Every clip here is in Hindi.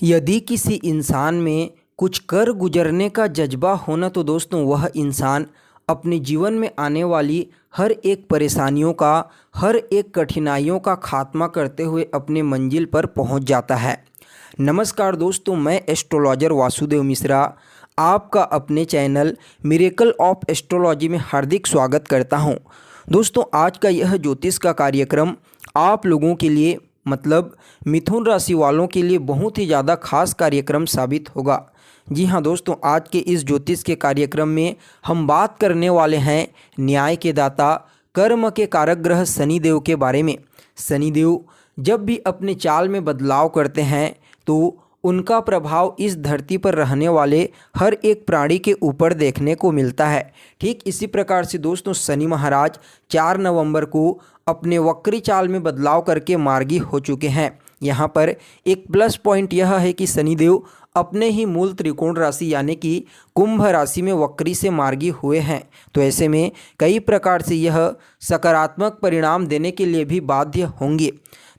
यदि किसी इंसान में कुछ कर गुजरने का जज्बा होना तो दोस्तों वह इंसान अपने जीवन में आने वाली हर एक परेशानियों का, हर एक कठिनाइयों का खात्मा करते हुए अपने मंजिल पर पहुंच जाता है। नमस्कार दोस्तों, मैं एस्ट्रोलॉजर वासुदेव मिश्रा आपका अपने चैनल मिरेकल ऑफ एस्ट्रोलॉजी में हार्दिक स्वागत करता हूं। दोस्तों, आज का यह ज्योतिष का कार्यक्रम आप लोगों के लिए मतलब मिथुन राशि वालों के लिए बहुत ही ज़्यादा खास कार्यक्रम साबित होगा। जी हाँ दोस्तों, आज के इस ज्योतिष के कार्यक्रम में हम बात करने वाले हैं न्याय के दाता, कर्म के कारक ग्रह शनिदेव के बारे में। शनिदेव जब भी अपने चाल में बदलाव करते हैं तो उनका प्रभाव इस धरती पर रहने वाले हर एक प्राणी के ऊपर देखने को मिलता है। ठीक इसी प्रकार से दोस्तों शनि महाराज 4 नवंबर को अपने वक्री चाल में बदलाव करके मार्गी हो चुके हैं। यहाँ पर एक प्लस पॉइंट यह है कि शनिदेव अपने ही मूल त्रिकोण राशि यानी कि कुंभ राशि में वक्री से मार्गी हुए हैं। तो ऐसे में कई प्रकार से यह सकारात्मक परिणाम देने के लिए भी बाध्य होंगे।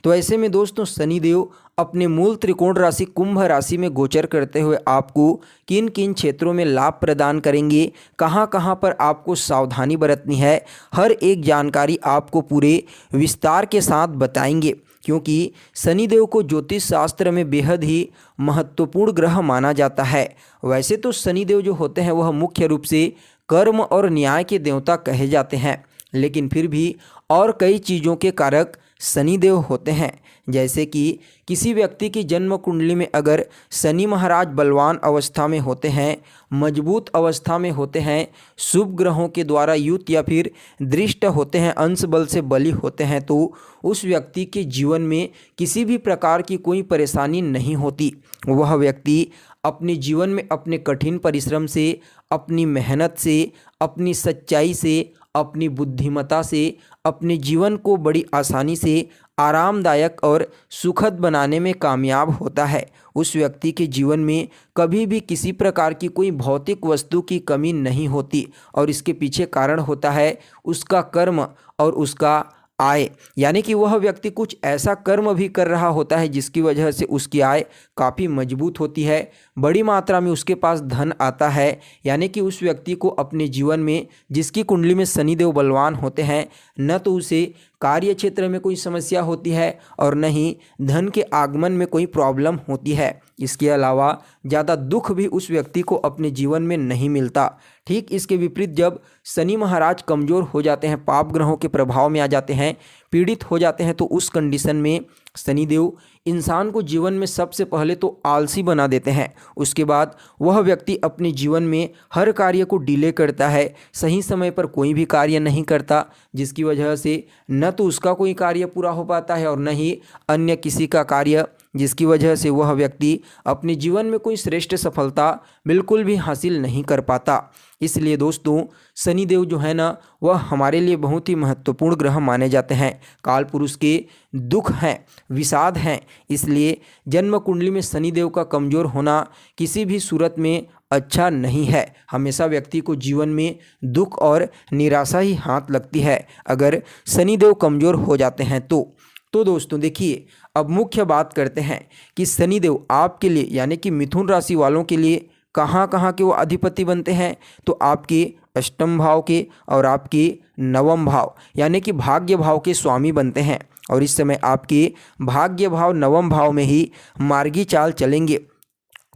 तो ऐसे में दोस्तों शनिदेव अपने मूल त्रिकोण राशि कुंभ राशि में गोचर करते हुए आपको किन किन क्षेत्रों में लाभ प्रदान करेंगे, कहां कहां पर आपको सावधानी बरतनी है, हर एक जानकारी आपको पूरे विस्तार के साथ बताएंगे। क्योंकि शनिदेव को ज्योतिष शास्त्र में बेहद ही महत्वपूर्ण ग्रह माना जाता है। वैसे तो शनिदेव जो होते हैं वह मुख्य रूप से कर्म और न्याय के देवता कहे जाते हैं, लेकिन फिर भी और कई चीज़ों के कारक शनिदेव होते हैं। जैसे कि किसी व्यक्ति की जन्म कुंडली में अगर शनि महाराज बलवान अवस्था में होते हैं, मजबूत अवस्था में होते हैं, शुभ ग्रहों के द्वारा युक्त या फिर दृष्ट होते हैं, अंश बल से बली होते हैं, तो उस व्यक्ति के जीवन में किसी भी प्रकार की कोई परेशानी नहीं होती। वह व्यक्ति अपने जीवन में अपने कठिन परिश्रम से, अपनी मेहनत से, अपनी सच्चाई से, अपनी बुद्धिमत्ता से अपने जीवन को बड़ी आसानी से आरामदायक और सुखद बनाने में कामयाब होता है। उस व्यक्ति के जीवन में कभी भी किसी प्रकार की कोई भौतिक वस्तु की कमी नहीं होती और इसके पीछे कारण होता है उसका कर्म और उसका आय। यानी कि वह व्यक्ति कुछ ऐसा कर्म भी कर रहा होता है जिसकी वजह से उसकी आय काफ़ी मजबूत होती है, बड़ी मात्रा में उसके पास धन आता है। यानी कि उस व्यक्ति को अपने जीवन में जिसकी कुंडली में शनिदेव बलवान होते हैं, न तो उसे कार्य क्षेत्र में कोई समस्या होती है और न ही धन के आगमन में कोई प्रॉब्लम होती है। इसके अलावा ज़्यादा दुख भी उस व्यक्ति को अपने जीवन में नहीं मिलता। ठीक इसके विपरीत जब शनि महाराज कमज़ोर हो जाते हैं, पाप ग्रहों के प्रभाव में आ जाते हैं, पीड़ित हो जाते हैं, तो उस कंडीशन में शनिदेव इंसान को जीवन में सबसे पहले तो आलसी बना देते हैं। उसके बाद वह व्यक्ति अपने जीवन में हर कार्य को डिले करता है, सही समय पर कोई भी कार्य नहीं करता, जिसकी वजह से न तो उसका कोई कार्य पूरा हो पाता है और न ही अन्य किसी का कार्य, जिसकी वजह से वह व्यक्ति अपने जीवन में कोई श्रेष्ठ सफलता बिल्कुल भी हासिल नहीं कर पाता। इसलिए दोस्तों शनिदेव जो है ना वह हमारे लिए बहुत ही महत्वपूर्ण ग्रह माने जाते हैं। काल पुरुष के दुख हैं, विषाद हैं, इसलिए जन्म कुंडली में शनिदेव का कमज़ोर होना किसी भी सूरत में अच्छा नहीं है। हमेशा व्यक्ति को जीवन में दुख और निराशा ही हाथ लगती है अगर शनिदेव कमज़ोर हो जाते हैं तो दोस्तों देखिए, अब मुख्य बात करते हैं कि शनिदेव आपके लिए यानी कि मिथुन राशि वालों के लिए कहाँ कहाँ के वो अधिपति बनते हैं। तो आपके अष्टम भाव के और आपके नवम भाव यानी कि भाग्य भाव के स्वामी बनते हैं और इस समय आपके भाग्य भाव नवम भाव में ही मार्गी चाल चलेंगे।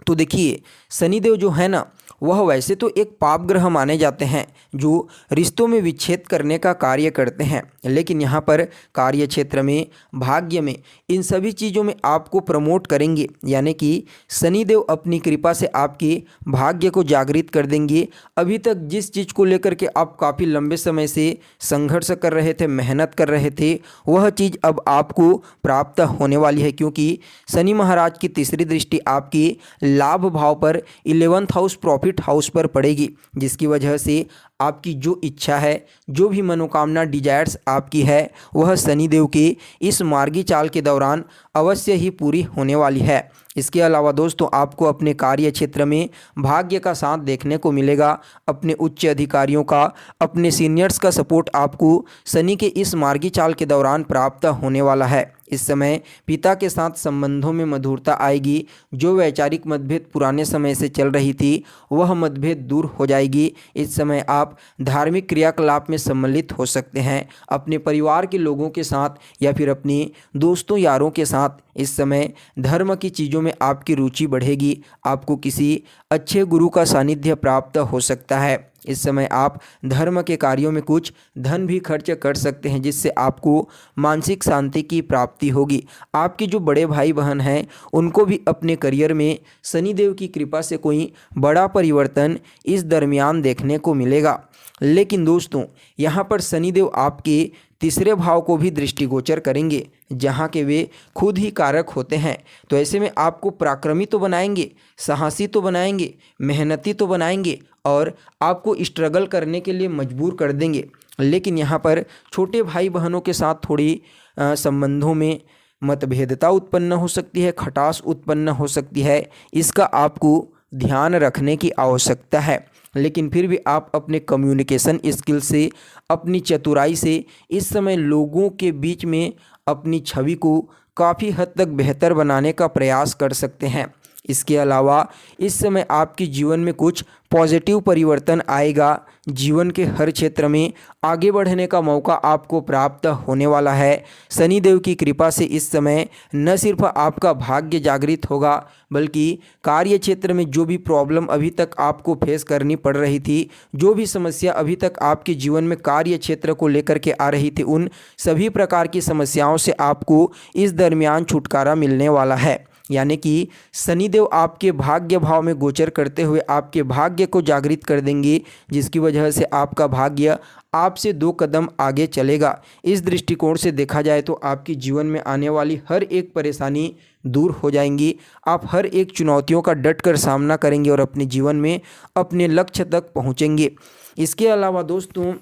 तो देखिए शनिदेव जो है ना वह वैसे तो एक पाप ग्रह माने जाते हैं जो रिश्तों में विच्छेद करने का कार्य करते हैं, लेकिन यहाँ पर कार्य क्षेत्र में, भाग्य में, इन सभी चीज़ों में आपको प्रमोट करेंगे। यानी कि शनिदेव अपनी कृपा से आपके भाग्य को जागृत कर देंगे। अभी तक जिस चीज़ को लेकर के आप काफ़ी लंबे समय से संघर्ष कर रहे थे, मेहनत कर रहे थे, वह चीज़ अब आपको प्राप्त होने वाली है, क्योंकि शनि महाराज की तीसरी दृष्टि आपकी लाभ भाव पर 11th हाउस प्रॉफिट हाउस पर पड़ेगी, जिसकी वजह से आपकी जो इच्छा है, जो भी मनोकामना डिजायर्स आपकी है, वह शनिदेव के इस मार्गी चाल के दौरान अवश्य ही पूरी होने वाली है। इसके अलावा दोस्तों, आपको अपने कार्य क्षेत्र में भाग्य का साथ देखने को मिलेगा। अपने उच्च अधिकारियों का, अपने सीनियर्स का सपोर्ट आपको शनि के इस मार्गी चाल के दौरान प्राप्त होने वाला है। इस समय पिता के साथ संबंधों में मधुरता आएगी। जो वैचारिक मतभेद पुराने समय से चल रही थी, वह मतभेद दूर हो जाएगी। इस समय आप धार्मिक क्रियाकलाप में सम्मिलित हो सकते हैं। अपने परिवार के लोगों के साथ या फिर अपने दोस्तों यारों के साथ इस समय धर्म की चीज़ों में आपकी रुचि बढ़ेगी। आपको किसी अच्छे गुरु का सानिध्य प्राप्त हो सकता है। इस समय आप धर्म के कार्यों में कुछ धन भी खर्च कर सकते हैं, जिससे आपको मानसिक शांति की प्राप्ति होगी। आपके जो बड़े भाई बहन हैं, उनको भी अपने करियर में शनिदेव की कृपा से कोई बड़ा परिवर्तन इस दरमियान देखने को मिलेगा। लेकिन दोस्तों, यहाँ पर शनिदेव आपके तीसरे भाव को भी दृष्टिगोचर करेंगे, जहाँ के वे खुद ही कारक होते हैं। तो ऐसे में आपको पराक्रमी तो बनाएंगे, साहसी तो बनाएंगे, मेहनती तो बनाएंगे और आपको स्ट्रगल करने के लिए मजबूर कर देंगे। लेकिन यहाँ पर छोटे भाई बहनों के साथ थोड़ी संबंधों में मतभेदता उत्पन्न हो सकती है, खटास उत्पन्न हो सकती है। इसका आपको ध्यान रखने की आवश्यकता है। लेकिन फिर भी आप अपने कम्युनिकेशन स्किल से, अपनी चतुराई से इस समय लोगों के बीच में अपनी छवि को काफ़ी हद तक बेहतर बनाने का प्रयास कर सकते हैं। इसके अलावा इस समय आपके जीवन में कुछ पॉजिटिव परिवर्तन आएगा। जीवन के हर क्षेत्र में आगे बढ़ने का मौका आपको प्राप्त होने वाला है। शनिदेव की कृपा से इस समय न सिर्फ आपका भाग्य जागृत होगा, बल्कि कार्य क्षेत्र में जो भी प्रॉब्लम अभी तक आपको फेस करनी पड़ रही थी, जो भी समस्या अभी तक आपके जीवन में कार्य क्षेत्र को लेकर के आ रही थी, उन सभी प्रकार की समस्याओं से आपको इस दरमियान छुटकारा मिलने वाला है। यानी कि शनिदेव आपके भाग्य भाव में गोचर करते हुए आपके भाग्य को जागृत कर देंगे, जिसकी वजह से आपका भाग्य आपसे 2 कदम आगे चलेगा। इस दृष्टिकोण से देखा जाए तो आपके जीवन में आने वाली हर एक परेशानी दूर हो जाएंगी। आप हर एक चुनौतियों का डट कर सामना करेंगे और अपने जीवन में अपने लक्ष्य तक पहुँचेंगे। इसके अलावा दोस्तों,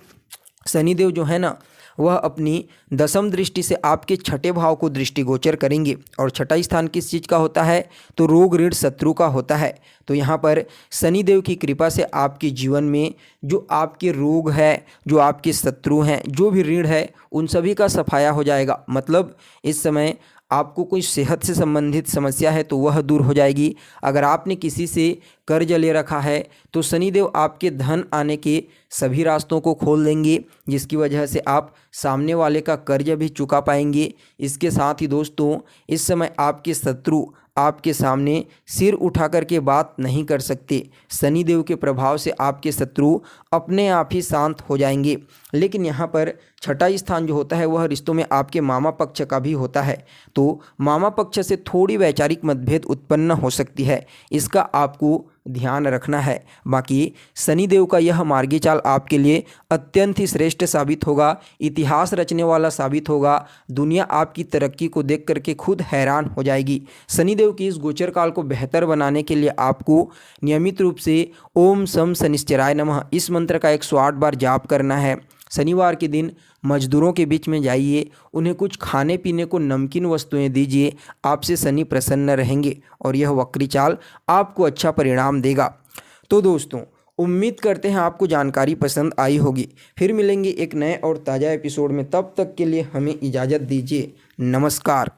शनिदेव जो है ना, वह अपनी दशम दृष्टि से आपके छठे भाव को दृष्टिगोचर करेंगे। और छठा स्थान किस चीज़ का होता है? तो रोग ऋण शत्रु का होता है। तो यहाँ पर शनिदेव की कृपा से आपके जीवन में जो आपके रोग है, जो आपके शत्रु हैं, जो भी ऋण है, उन सभी का सफाया हो जाएगा। मतलब इस समय आपको कोई सेहत से संबंधित समस्या है तो वह दूर हो जाएगी। अगर आपने किसी से कर्ज ले रखा है तो शनिदेव आपके धन आने के सभी रास्तों को खोल देंगे, जिसकी वजह से आप सामने वाले का कर्ज भी चुका पाएंगे। इसके साथ ही दोस्तों, इस समय आपके शत्रु आपके सामने सिर उठा करके बात नहीं कर सकते। शनिदेव के प्रभाव से आपके शत्रु अपने आप ही शांत हो जाएंगे। लेकिन यहाँ पर छठा स्थान जो होता है वह रिश्तों में आपके मामा पक्ष का भी होता है। तो मामा पक्ष से थोड़ी वैचारिक मतभेद उत्पन्न हो सकती है, इसका आपको ध्यान रखना है। बाकी शनिदेव का यह मार्गी चाल आपके लिए अत्यंत ही श्रेष्ठ साबित होगा, इतिहास रचने वाला साबित होगा। दुनिया आपकी तरक्की को देख करके खुद हैरान हो जाएगी। शनिदेव की इस गोचर काल को बेहतर बनाने के लिए आपको नियमित रूप से ओम सम शनिश्चराय नमः इस मंत्र का 108 बार जाप करना है। शनिवार के दिन मजदूरों के बीच में जाइए, उन्हें कुछ खाने पीने को नमकीन वस्तुएं दीजिए। आपसे शनि प्रसन्न रहेंगे और यह वक्री चाल आपको अच्छा परिणाम देगा। तो दोस्तों, उम्मीद करते हैं आपको जानकारी पसंद आई होगी। फिर मिलेंगे एक नए और ताज़ा एपिसोड में। तब तक के लिए हमें इजाज़त दीजिए। नमस्कार।